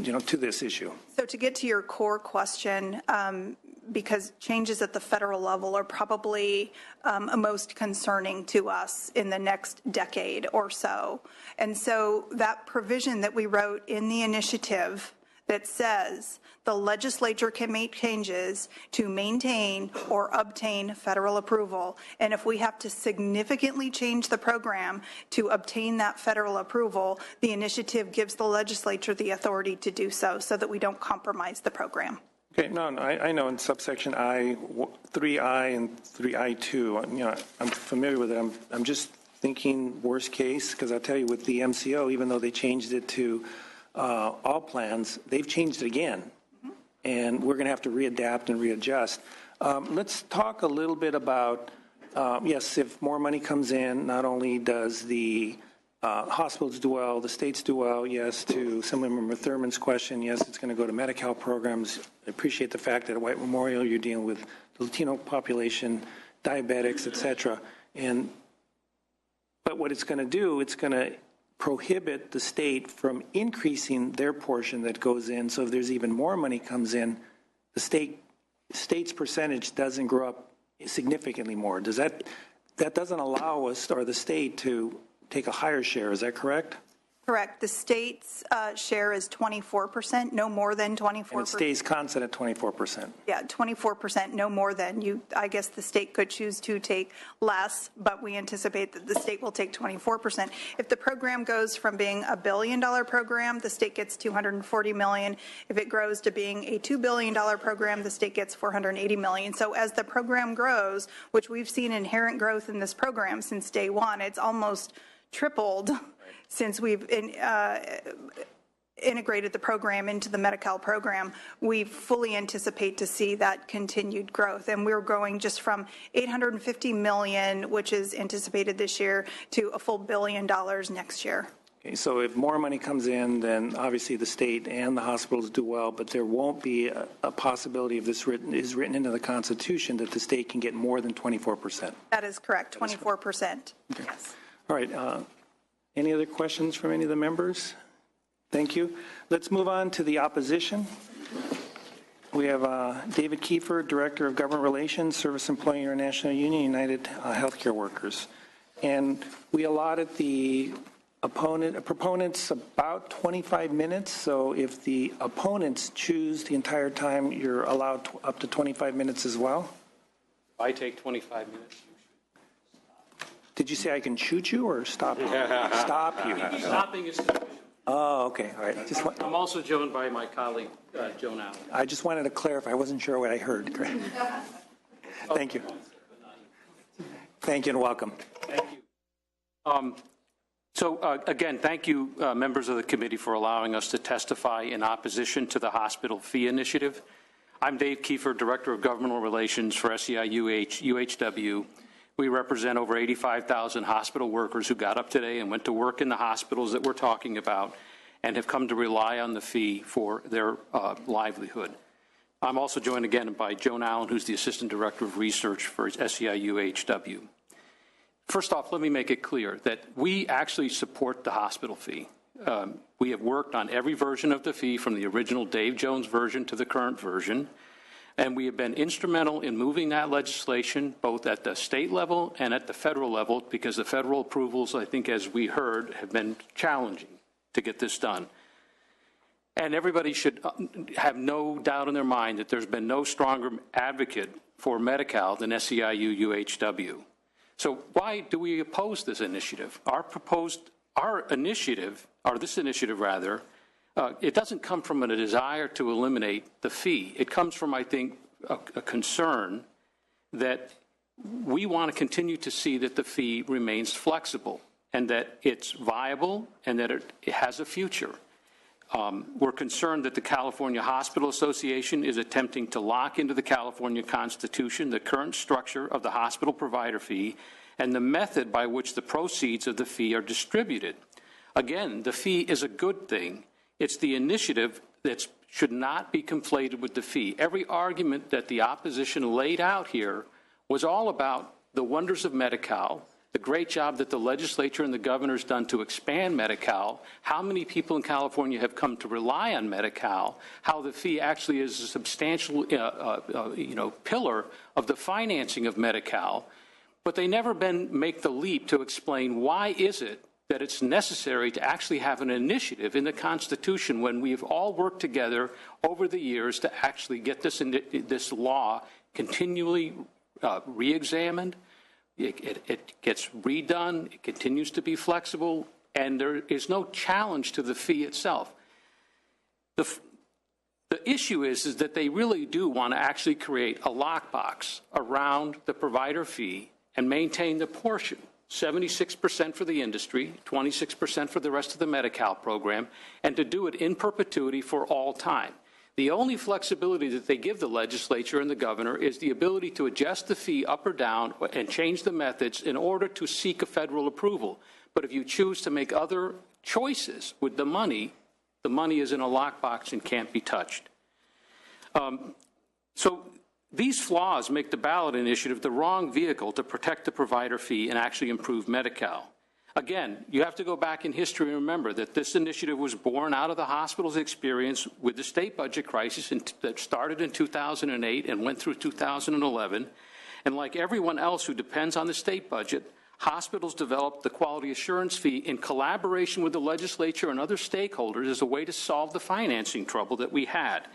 to this issue. So to get to your core question, because changes at the federal level are probably most concerning to us in the next decade or so. And so that provision that we wrote in the initiative that says the legislature can make changes to maintain or obtain federal approval. And if we have to significantly change the program to obtain that federal approval, the initiative gives the legislature the authority to do so that we don't compromise the program. Okay, no, I know in subsection I, 3I and 3I2, I'm familiar with it. I'm just thinking worst case, because I'll tell you with the MCO, even though they changed it to all plans, they've changed it again. And we're going to have to readapt and readjust. Let's talk a little bit about, yes, if more money comes in, not only does the hospitals do well, the states do well, yes, to Assemblymember Thurman's question, yes, it's going to go to Medi-Cal programs. I appreciate the fact that at White Memorial you're dealing with the Latino population, diabetics, et cetera. But what it's going to do, it's going to prohibit the state from increasing their portion that goes in. So if there's even more money comes in, the state's percentage doesn't grow up significantly more. That doesn't allow us or the state to take a higher share. Is that correct? Correct. The state's share is 24%, no more than 24%. And it stays constant at 24%. Yeah, 24%, no more than. I guess the state could choose to take less, but we anticipate that the state will take 24%. If the program goes from being a $1 billion program, the state gets $240 million. If it grows to being a $2 billion program, the state gets $480 million. So as the program grows, which we've seen inherent growth in this program since day one, it's almost tripled since we've integrated the program into the Medi-Cal program. We fully anticipate to see that continued growth. And we're growing just from $850 million, which is anticipated this year, to a full $1 billion next year. Okay, so if more money comes in, then obviously the state and the hospitals do well, but there won't be a possibility if this is written into the Constitution that the state can get more than 24%. That is correct, 24%. Okay. Yes. All right. Any other questions from any of the members? Thank you. Let's move on to the opposition. We have David Kiefer, Director of Government Relations, Service Employee International Union, United Healthcare Workers. And we allotted the proponents about 25 minutes. So if the opponents choose the entire time, you're allowed up to 25 minutes as well. I take 25 minutes. Did you say I can shoot you or stop you? Stop you. Stopping is sufficient. Oh, okay. All right. I'm also joined by my colleague, Joan Allen. I just wanted to clarify. I wasn't sure what I heard. Great. Thank you. Thank you and welcome. Thank you. Again, thank you, members of the committee, for allowing us to testify in opposition to the hospital fee initiative. I'm Dave Kiefer, Director of Governmental Relations for SEIU-UHW. We represent over 85,000 hospital workers who got up today and went to work in the hospitals that we're talking about and have come to rely on the fee for their livelihood. I'm also joined again by Joan Allen, who's the Assistant Director of Research for SEIU-UHW. First off, let me make it clear that we actually support the hospital fee. We have worked on every version of the fee from the original Dave Jones version to the current version. And we have been instrumental in moving that legislation both at the state level and at the federal level, because the federal approvals, I think, as we heard, have been challenging to get this done. And everybody should have no doubt in their mind that there's been no stronger advocate for Medi-Cal than SEIU-UHW. So why do we oppose this initiative? This initiative, it doesn't come from a desire to eliminate the fee. It comes from, I think, a concern that we want to continue to see that the fee remains flexible and that it's viable and that it has a future. We're concerned that the California Hospital Association is attempting to lock into the California Constitution the current structure of the hospital provider fee and the method by which the proceeds of the fee are distributed. Again, the fee is a good thing. It's the initiative that should not be conflated with the fee. Every argument that the opposition laid out here was all about the wonders of Medi-Cal, the great job that the legislature and the governor's done to expand Medi-Cal, how many people in California have come to rely on Medi-Cal, how the fee actually is a substantial pillar of the financing of Medi-Cal, but they never make the leap to explain why is it that it's necessary to actually have an initiative in the Constitution when we've all worked together over the years to actually get this law continually re-examined. It gets redone, it continues to be flexible, and there is no challenge to the fee itself. The issue is that they really do want to actually create a lockbox around the provider fee and maintain the portion, 76% for the industry, 26% for the rest of the Medi-Cal program, and to do it in perpetuity for all time. The only flexibility that they give the legislature and the governor is the ability to adjust the fee up or down and change the methods in order to seek a federal approval. But if you choose to make other choices with the money is in a lockbox and can't be touched. So these flaws make the ballot initiative the wrong vehicle to protect the provider fee and actually improve Medi-Cal. Again, you have to go back in history and remember that this initiative was born out of the hospital's experience with the state budget crisis that started in 2008 and went through 2011. And like everyone else who depends on the state budget, hospitals developed the quality assurance fee in collaboration with the legislature and other stakeholders as a way to solve the financing trouble that we had.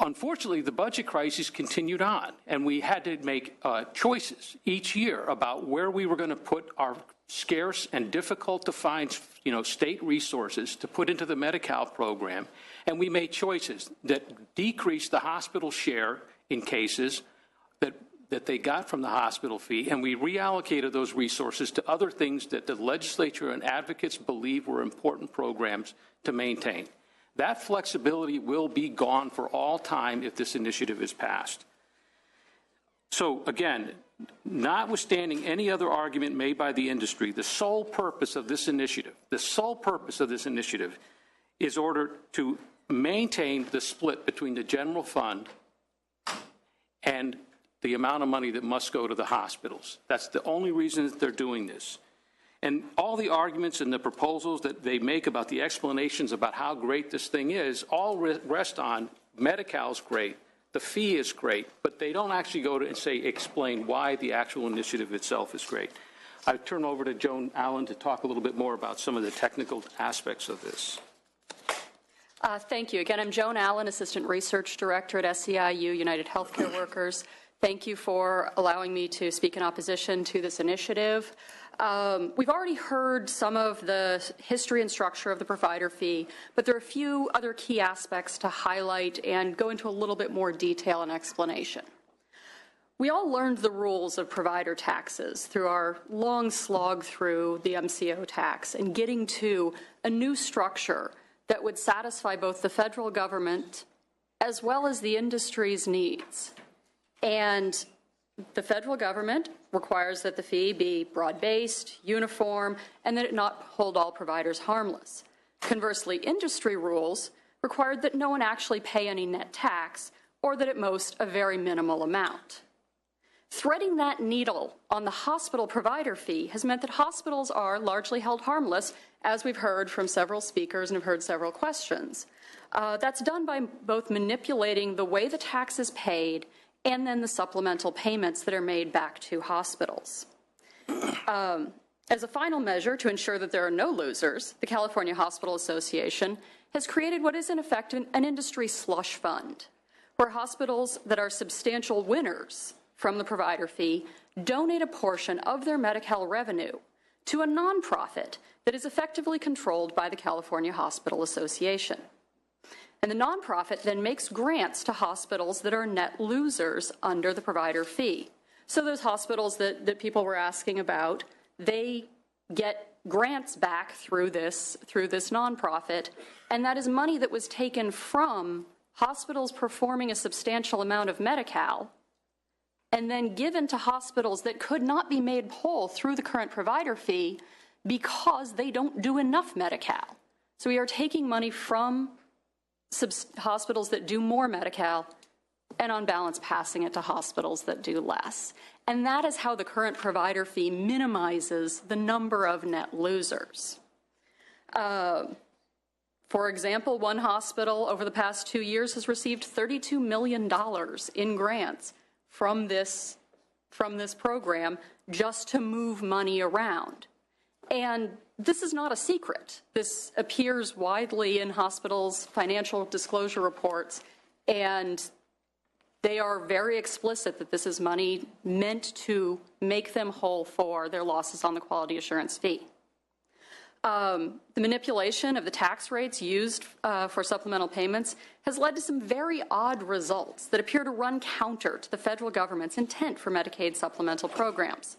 Unfortunately, the budget crisis continued on, and we had to make choices each year about where we were going to put our scarce and difficult to find, state resources to put into the Medi-Cal program, and we made choices that decreased the hospital share in cases that they got from the hospital fee, and we reallocated those resources to other things that the legislature and advocates believe were important programs to maintain. That flexibility will be gone for all time if this initiative is passed. So again, notwithstanding any other argument made by the industry, the sole purpose of this initiative is order to maintain the split between the general fund and the amount of money that must go to the hospitals. That's the only reason that they're doing this. And all the arguments and the proposals that they make about the explanations about how great this thing is all rest on Medi-Cal's great, the fee is great, but they don't actually go to and explain why the actual initiative itself is great. I turn over to Joan Allen to talk a little bit more about some of the technical aspects of this. Thank you. Again, I'm Joan Allen, Assistant Research Director at SEIU, United Healthcare Workers. Thank you for allowing me to speak in opposition to this initiative. We've already heard some of the history and structure of the provider fee, but there are a few other key aspects to highlight and go into a little bit more detail and explanation. We all learned the rules of provider taxes through our long slog through the MCO tax and getting to a new structure that would satisfy both the federal government as well as the industry's needs. And the federal government requires that the fee be broad-based, uniform, and that it not hold all providers harmless. Conversely, industry rules required that no one actually pay any net tax, or that at most a very minimal amount. Threading that needle on the hospital provider fee has meant that hospitals are largely held harmless, as we've heard from several speakers and have heard several questions. That's done by both manipulating the way the tax is paid and then the supplemental payments that are made back to hospitals. As a final measure to ensure that there are no losers, the California Hospital Association has created what is in effect an industry slush fund, where hospitals that are substantial winners from the provider fee donate a portion of their Medi-Cal revenue to a nonprofit that is effectively controlled by the California Hospital Association. And the nonprofit then makes grants to hospitals that are net losers under the provider fee. So those hospitals that people were asking about, they get grants back through this nonprofit, and that is money that was taken from hospitals performing a substantial amount of Medi-Cal and then given to hospitals that could not be made whole through the current provider fee because they don't do enough Medi-Cal. So we are taking money from hospitals that do more Medi-Cal and on balance passing it to hospitals that do less. And that is how the current provider fee minimizes the number of net losers. For example, one hospital over the past 2 years has received $32 million in grants from this program just to move money around. And this is not a secret. This appears widely in hospitals' financial disclosure reports, and they are very explicit that this is money meant to make them whole for their losses on the quality assurance fee. The manipulation of the tax rates used for supplemental payments has led to some very odd results that appear to run counter to the federal government's intent for Medicaid supplemental programs.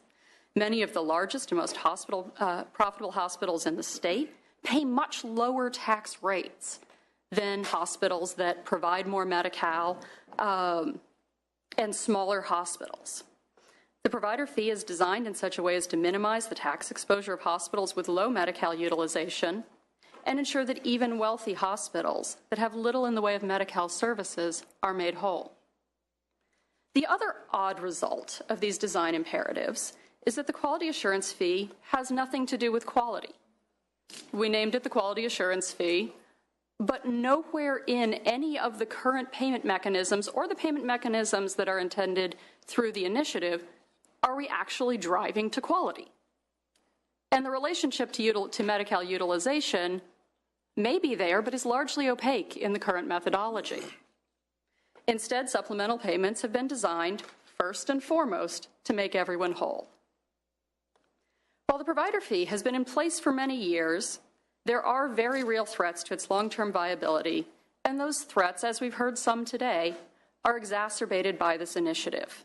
Many of the largest and most profitable hospitals in the state pay much lower tax rates than hospitals that provide more Medi-Cal and smaller hospitals. The provider fee is designed in such a way as to minimize the tax exposure of hospitals with low Medi-Cal utilization and ensure that even wealthy hospitals that have little in the way of Medi-Cal services are made whole. The other odd result of these design imperatives is that the quality assurance fee has nothing to do with quality. We named it the quality assurance fee, but nowhere in any of the current payment mechanisms or the payment mechanisms that are intended through the initiative are we actually driving to quality. And the relationship to Medi-Cal utilization may be there, but is largely opaque in the current methodology. Instead, supplemental payments have been designed, first and foremost, to make everyone whole. While the provider fee has been in place for many years, there are very real threats to its long-term viability, and those threats, as we've heard some today, are exacerbated by this initiative.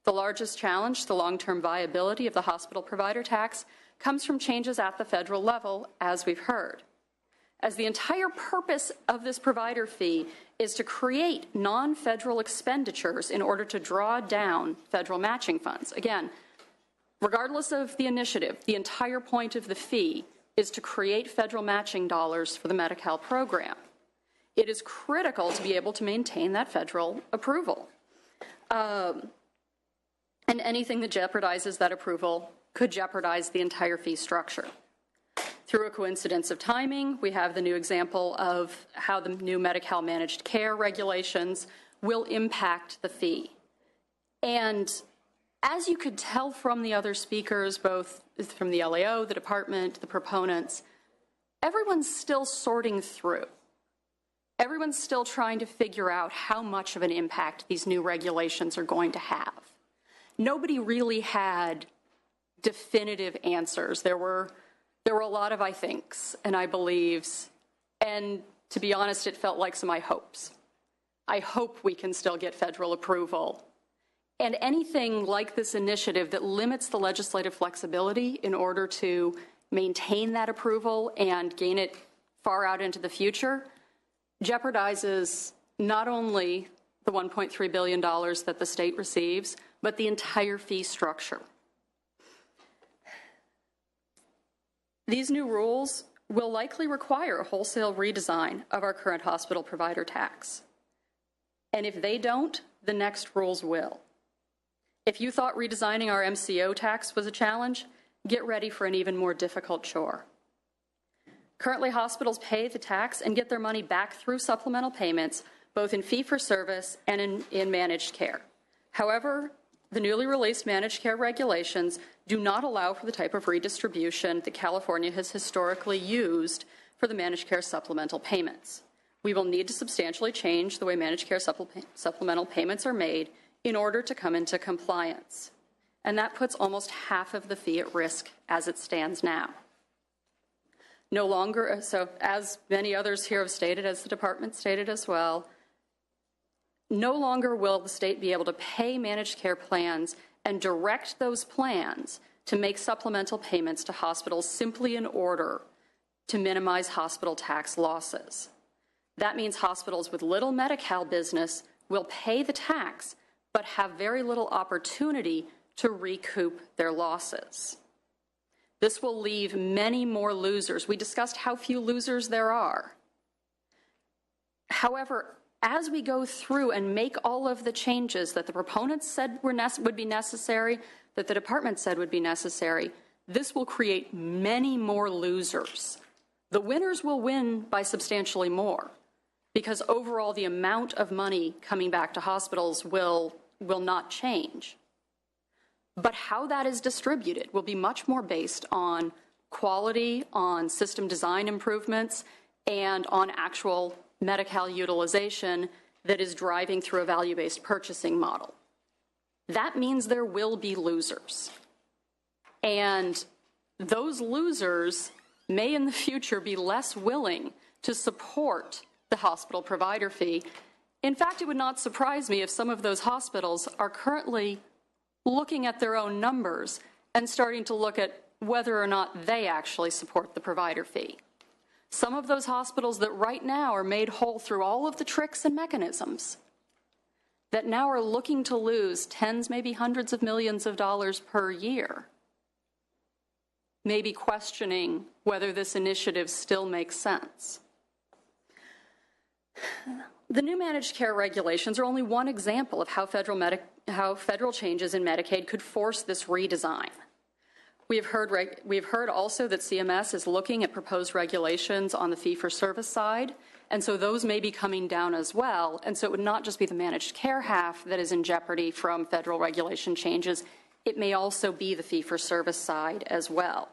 The largest challenge to the long-term viability of the hospital provider tax comes from changes at the federal level, as we've heard. As the entire purpose of this provider fee is to create non-federal expenditures in order to draw down federal matching funds. Again, regardless of the initiative, the entire point of the fee is to create federal matching dollars for the Medi-Cal program. It is critical to be able to maintain that federal approval. And anything that jeopardizes that approval could jeopardize the entire fee structure. Through a coincidence of timing, we have the new example of how the new Medi-Cal managed care regulations will impact the fee. And as you could tell from the other speakers, both from the LAO, the department, the proponents, everyone's still sorting through. Everyone's still trying to figure out how much of an impact these new regulations are going to have. Nobody really had definitive answers. There were a lot of I thinks and I believes, and to be honest, it felt like some I hopes. I hope we can still get federal approval. And anything like this initiative that limits the legislative flexibility in order to maintain that approval and gain it far out into the future jeopardizes not only the $1.3 billion that the state receives, but the entire fee structure. These new rules will likely require a wholesale redesign of our current hospital provider tax. And if they don't, the next rules will. If you thought redesigning our MCO tax was a challenge, get ready for an even more difficult chore. Currently, hospitals pay the tax and get their money back through supplemental payments, both in fee-for-service and in managed care. However, the newly released managed care regulations do not allow for the type of redistribution that California has historically used for the managed care supplemental payments. We will need to substantially change the way managed care supplemental payments are made in order to come into compliance. And that puts almost half of the fee at risk as it stands now. No longer, so as many others here have stated, as the department stated as well, no longer will the state be able to pay managed care plans and direct those plans to make supplemental payments to hospitals simply in order to minimize hospital tax losses. That means hospitals with little Medi-Cal business will pay the tax but have very little opportunity to recoup their losses. This will leave many more losers. We discussed how few losers there are. However, as we go through and make all of the changes that the proponents said would be necessary, that the department said would be necessary, this will create many more losers. The winners will win by substantially more, because overall the amount of money coming back to hospitals will not change. But how that is distributed will be much more based on quality, on system design improvements, and on actual Medi-Cal utilization that is driving through a value-based purchasing model. That means there will be losers. And those losers may in the future be less willing to support the hospital provider fee. In fact, it would not surprise me if some of those hospitals are currently looking at their own numbers and starting to look at whether or not they actually support the provider fee. Some of those hospitals that right now are made whole through all of the tricks and mechanisms that now are looking to lose tens, maybe hundreds of millions of dollars per year, may be questioning whether this initiative still makes sense. The new managed care regulations are only one example of how federal changes in Medicaid could force this redesign. We've heard also that CMS is looking at proposed regulations on the fee-for-service side, and so those may be coming down as well. And so it would not just be the managed care half that is in jeopardy from federal regulation changes. It may also be the fee-for-service side as well.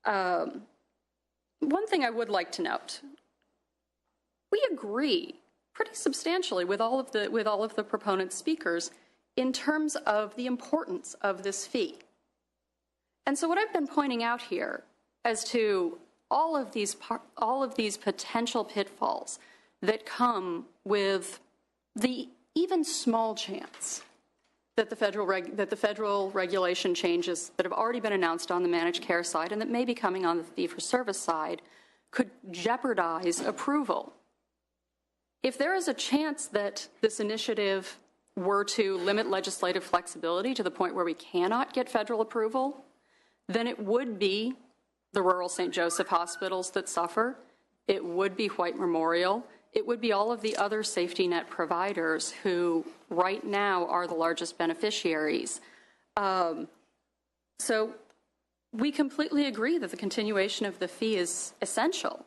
One thing I would like to note, we agree pretty substantially with all of the proponent speakers in terms of the importance of this fee. And so what I've been pointing out here as to all of these potential pitfalls that come with the even small chance that the federal regulation changes that have already been announced on the managed care side and that may be coming on the fee-for-service side could jeopardize approval. If there is a chance that this initiative were to limit legislative flexibility to the point where we cannot get federal approval, then it would be the rural St. Joseph hospitals that suffer. It would be White Memorial. It would be all of the other safety net providers who right now are the largest beneficiaries. So we completely agree that the continuation of the fee is essential.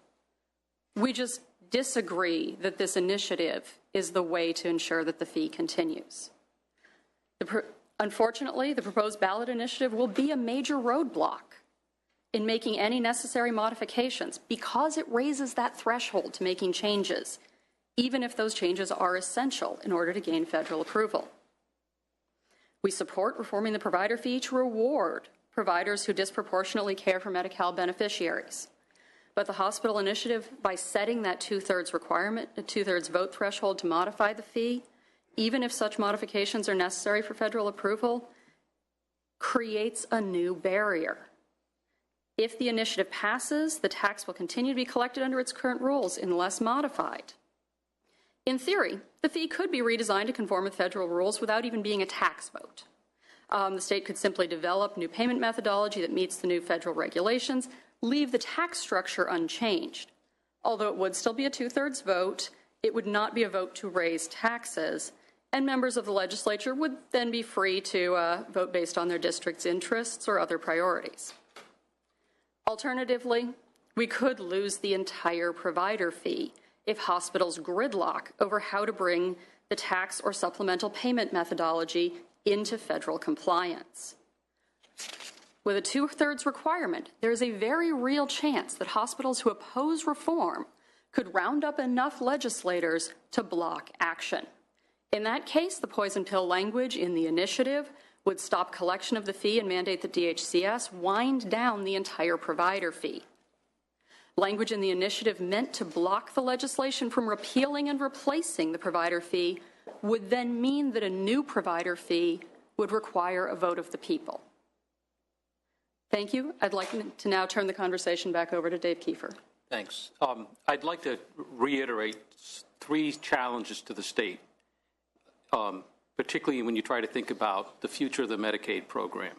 We just disagree that this initiative is the way to ensure that the fee continues. Unfortunately, the proposed ballot initiative will be a major roadblock in making any necessary modifications because it raises that threshold to making changes, even if those changes are essential in order to gain federal approval. We support reforming the provider fee to reward providers who disproportionately care for Medi-Cal beneficiaries. But the hospital initiative, by setting that two-thirds requirement, a two-thirds vote threshold to modify the fee, even if such modifications are necessary for federal approval, creates a new barrier. If the initiative passes, the tax will continue to be collected under its current rules unless modified. In theory, the fee could be redesigned to conform with federal rules without even being a tax vote. The state could simply develop new payment methodology that meets the new federal regulations, leave the tax structure unchanged. Although it would still be a two-thirds vote, it would not be a vote to raise taxes, and members of the legislature would then be free to vote based on their district's interests or other priorities. Alternatively, we could lose the entire provider fee if hospitals gridlock over how to bring the tax or supplemental payment methodology into federal compliance. With a two-thirds requirement, there is a very real chance that hospitals who oppose reform could round up enough legislators to block action. In that case, the poison pill language in the initiative would stop collection of the fee and mandate that DHCS wind down the entire provider fee. Language in the initiative meant to block the legislation from repealing and replacing the provider fee would then mean that a new provider fee would require a vote of the people. Thank you. I'd like to now turn the conversation back over to Dave Kiefer. Thanks. I'd like to reiterate three challenges to the state, particularly when you try to think about the future of the Medicaid program.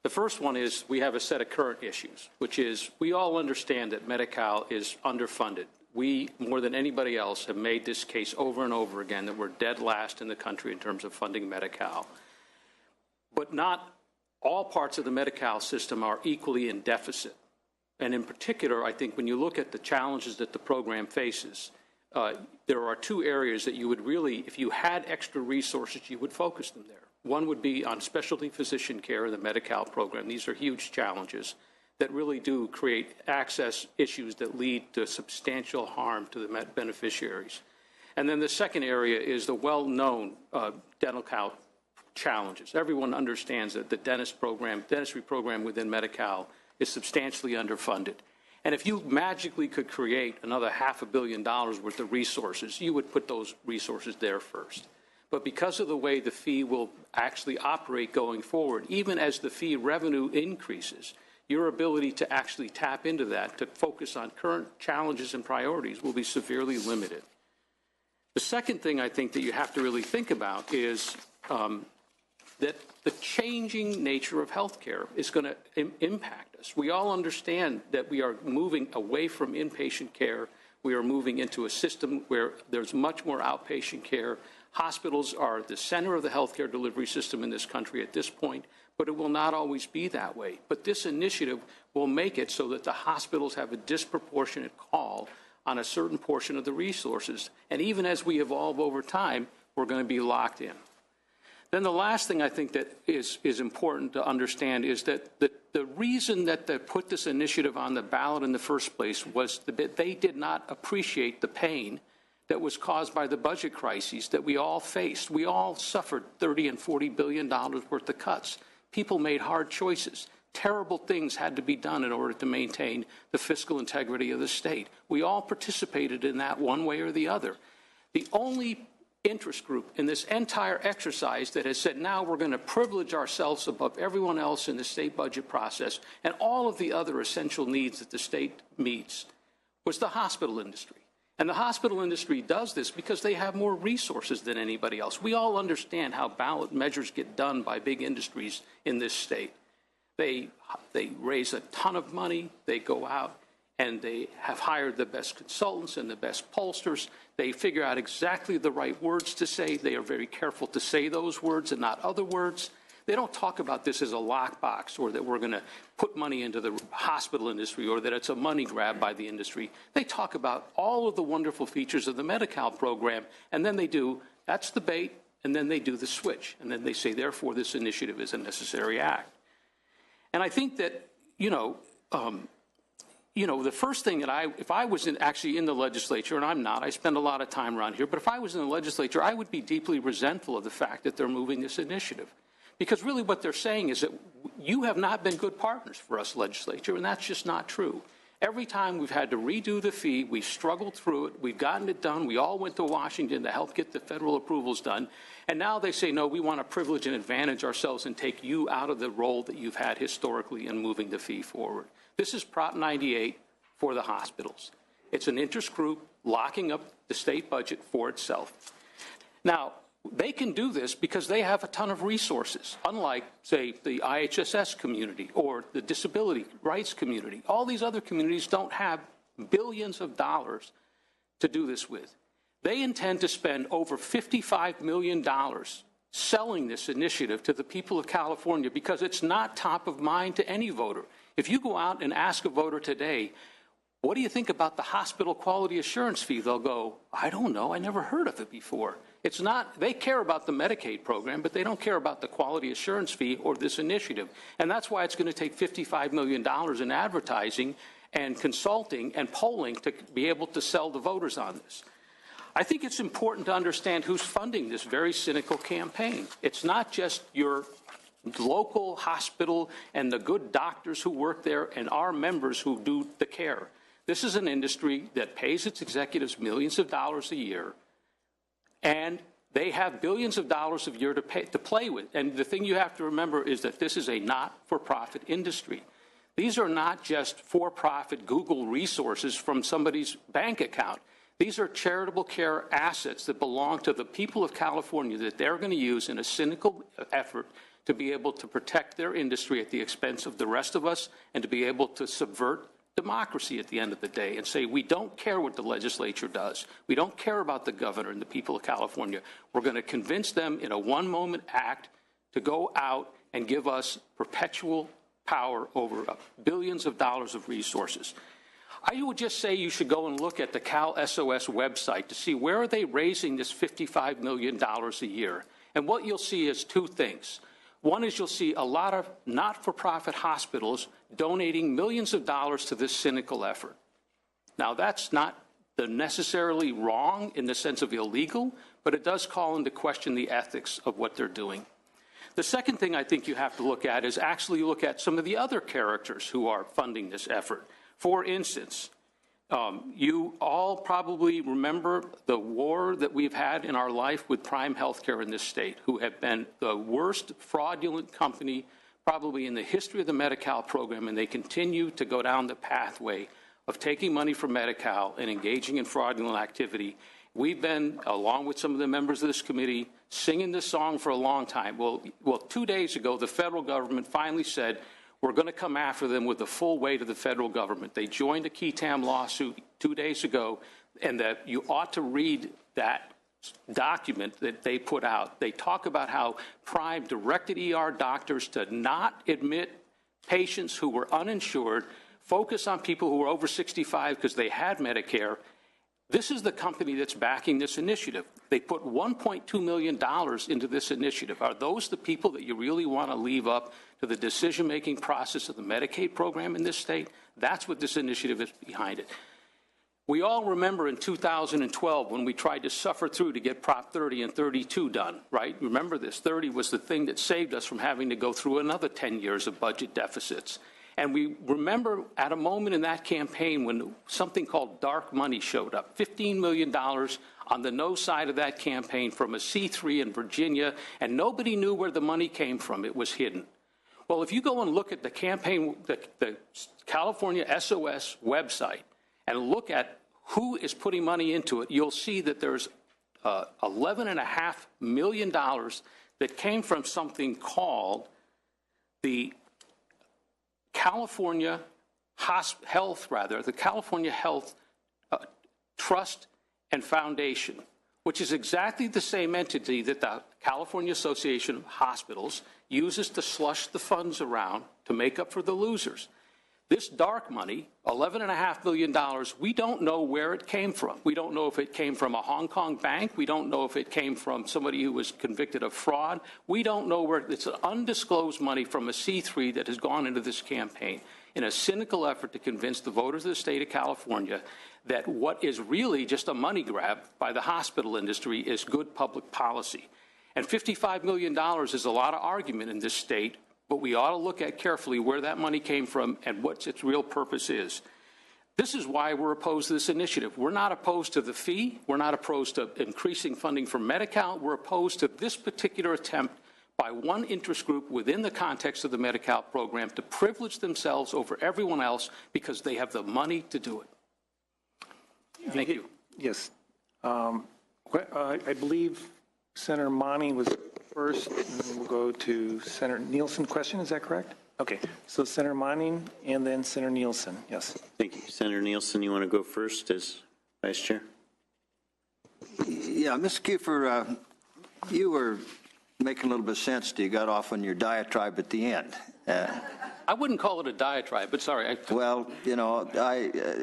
The first one is we have a set of current issues, which is we all understand that Medi-Cal is underfunded. we, more than anybody else, have made this case over and over again that we're dead last in the country in terms of funding Medi-Cal. But not all parts of the Medi-Cal system are equally in deficit. And in particular, I think when you look at the challenges that the program faces, there are two areas that you would really, if you had extra resources, you would focus them there. One would be on specialty physician care in the Medi-Cal program. These are huge challenges that really do create access issues that lead to substantial harm to the beneficiaries. And then the second area is the well-known dental health challenges. Everyone understands that the dentistry program within Medi-Cal is substantially underfunded. And if you magically could create another $500 million worth of resources, you would put those resources there first. But because of the way the fee will actually operate going forward, even as the fee revenue increases, your ability to actually tap into that, to focus on current challenges and priorities, will be severely limited. The second thing I think that you have to really think about is that the changing nature of healthcare is going to impact us. We all understand that we are moving away from inpatient care. We are moving into a system where there's much more outpatient care. Hospitals are the center of the healthcare delivery system in this country at this point, but it will not always be that way. But this initiative will make it so that the hospitals have a disproportionate call on a certain portion of the resources. And even as we evolve over time, we're going to be locked in. Then the last thing I think that is important to understand is that the reason that they put this initiative on the ballot in the first place was that they did not appreciate the pain that was caused by the budget crises that we all faced. We all suffered $30 and $40 billion worth of cuts. People made hard choices. Terrible things had to be done in order to maintain the fiscal integrity of the state. We all participated in that one way or the other. The only interest group in this entire exercise that has said, now we're going to privilege ourselves above everyone else in the state budget process and all of the other essential needs that the state meets, was the hospital industry. And the hospital industry does this because they have more resources than anybody else. We all understand how ballot measures get done by big industries in this state. They raise a ton of money, they go out, and they have hired the best consultants and the best pollsters. They figure out exactly the right words to say. They are very careful to say those words and not other words. They don't talk about this as a lockbox or that we're going to put money into the hospital industry or that it's a money grab by the industry. They talk about all of the wonderful features of the Medi-Cal program, and then they do, that's the bait, and then they do the switch. And then they say, therefore, this initiative is a necessary act. And I think that, the first thing that if I was actually in the legislature, and I'm not, I spend a lot of time around here, but if I was in the legislature, I would be deeply resentful of the fact that they're moving this initiative. Because really what they're saying is that you have not been good partners for us, legislature, and that's just not true. Every time we've had to redo the fee, we've struggled through it, we've gotten it done, we all went to Washington to help get the federal approvals done, and now they say, no, we want to privilege and advantage ourselves and take you out of the role that you've had historically in moving the fee forward. This is Prop 98 for the hospitals. It's an interest group locking up the state budget for itself. Now, they can do this because they have a ton of resources, unlike, say, the IHSS community or the disability rights community. All these other communities don't have billions of dollars to do this with. They intend to spend over $55 million selling this initiative to the people of California because it's not top of mind to any voter. If you go out and ask a voter today, what do you think about the hospital quality assurance fee? They'll go, I don't know, I never heard of it before. It's not, they care about the Medicaid program, but they don't care about the quality assurance fee or this initiative. And that's why it's going to take $55 million in advertising and consulting and polling to be able to sell the voters on this. I think it's important to understand who's funding this very cynical campaign. It's not just your local hospital and the good doctors who work there and our members who do the care. This is an industry that pays its executives millions of dollars a year, and they have billions of dollars a year to play with. And the thing you have to remember is that this is a not-for-profit industry. These are not just for-profit Google resources from somebody's bank account. These are charitable care assets that belong to the people of California that they're going to use in a cynical effort to be able to protect their industry at the expense of the rest of us and to be able to subvert democracy at the end of the day and say, we don't care what the legislature does. We don't care about the governor and the people of California. We're going to convince them in a one-moment act to go out and give us perpetual power over billions of dollars of resources. I would just say you should go and look at the Cal SOS website to see where are they raising this $55 million a year. And what you'll see is two things. One is you'll see a lot of not-for-profit hospitals donating millions of dollars to this cynical effort. Now, that's not necessarily wrong in the sense of illegal, but it does call into question the ethics of what they're doing. The second thing I think you have to look at is actually look at some of the other characters who are funding this effort. For instance, you all probably remember the war that we've had in our life with Prime Healthcare in this state, who have been the worst fraudulent company probably in the history of the Medi-Cal program, and they continue to go down the pathway of taking money from Medi-Cal and engaging in fraudulent activity. We've been, along with some of the members of this committee, singing this song for a long time. Well, 2 days ago, the federal government finally said, we're going to come after them with the full weight of the federal government. They joined a KETAM lawsuit 2 days ago, and that you ought to read that document that they put out. They talk about how Prime directed ER doctors to not admit patients who were uninsured, focus on people who were over 65 because they had Medicare. This is the company that's backing this initiative. They put $1.2 million into this initiative. Are those the people that you really want to leave up to the decision-making process of the Medicaid program in this state? That's what this initiative is behind it. We all remember in 2012 when we tried to suffer through to get Prop 30 and 32 done, right? Remember this, 30 was the thing that saved us from having to go through another 10 years of budget deficits. And we remember at a moment in that campaign when something called dark money showed up, $15 million on the no side of that campaign from a C3 in Virginia, and nobody knew where the money came from. It was hidden. Well, if you go and look at the campaign, the California SOS website, and look at who is putting money into it, you'll see that there's $11.5 million that came from something called the California Health Trust and Foundation, which is exactly the same entity that the California Association of Hospitals uses to slush the funds around to make up for the losers. This dark money, $11.5 million, we don't know where it came from. We don't know if it came from a Hong Kong bank. We don't know if it came from somebody who was convicted of fraud. We don't know where it's undisclosed money from a C3 that has gone into this campaign in a cynical effort to convince the voters of the state of California that what is really just a money grab by the hospital industry is good public policy. And $55 million is a lot of argument in this state, but we ought to look at carefully where that money came from and what its real purpose is. This is why we're opposed to this initiative. We're not opposed to the fee. We're not opposed to increasing funding for Medi-Cal. We're opposed to this particular attempt by one interest group within the context of the Medi-Cal program to privilege themselves over everyone else because they have the money to do it. Thank you. Yes. I believe Senator Monty was first, and then we'll go to Senator Nielsen. Question, is that correct? Okay. So Senator Monty and then Senator Nielsen. Yes. Thank you. Senator Nielsen, you want to go first as Vice Chair? Yeah, Mr. Kiefer, you were making a little bit of sense till you got off on your diatribe at the end. I wouldn't call it a diatribe, but sorry. Well, you know,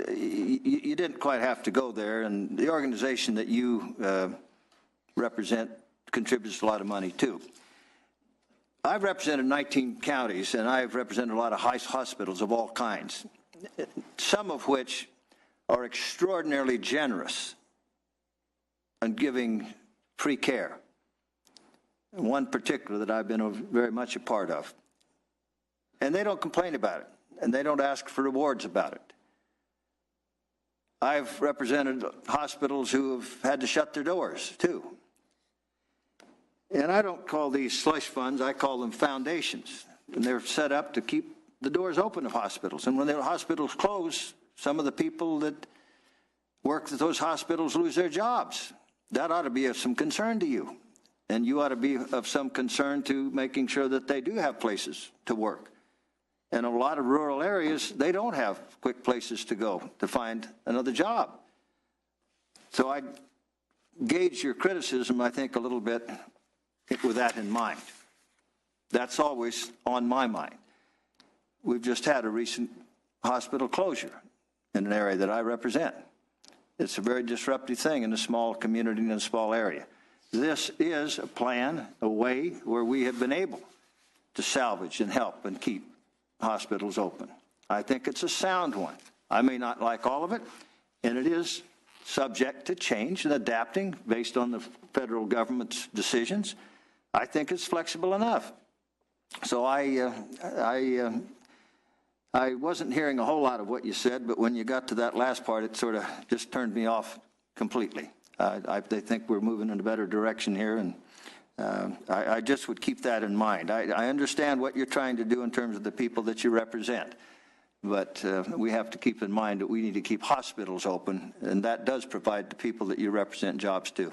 you didn't quite have to go there, and the organization that you represent contributes a lot of money, too. I've represented 19 counties, and I've represented a lot of hospitals of all kinds, some of which are extraordinarily generous in giving free care. One particular that I've been very much a part of. And they don't complain about it, and they don't ask for rewards about it. I've represented hospitals who have had to shut their doors, too. And I don't call these slush funds, I call them foundations. And they're set up to keep the doors open of hospitals. And when the hospitals close, some of the people that work at those hospitals lose their jobs. That ought to be of some concern to you. And you ought to be of some concern to making sure that they do have places to work. And a lot of rural areas, they don't have quick places to go to find another job. So I gauge your criticism, I think, a little bit with that in mind. That's always on my mind. We've just had a recent hospital closure in an area that I represent. It's a very disruptive thing in a small community in a small area. This is a plan, a way where we have been able to salvage and help and keep hospitals open. I think it's a sound one. I may not like all of it, and it is subject to change and adapting based on the federal government's decisions. I think it's flexible enough. So I wasn't hearing a whole lot of what you said, but when you got to that last part, it sort of just turned me off completely. I think we're moving in a better direction here, and I just would keep that in mind. I understand what you're trying to do in terms of the people that you represent, but we have to keep in mind that we need to keep hospitals open, and that does provide the people that you represent jobs too.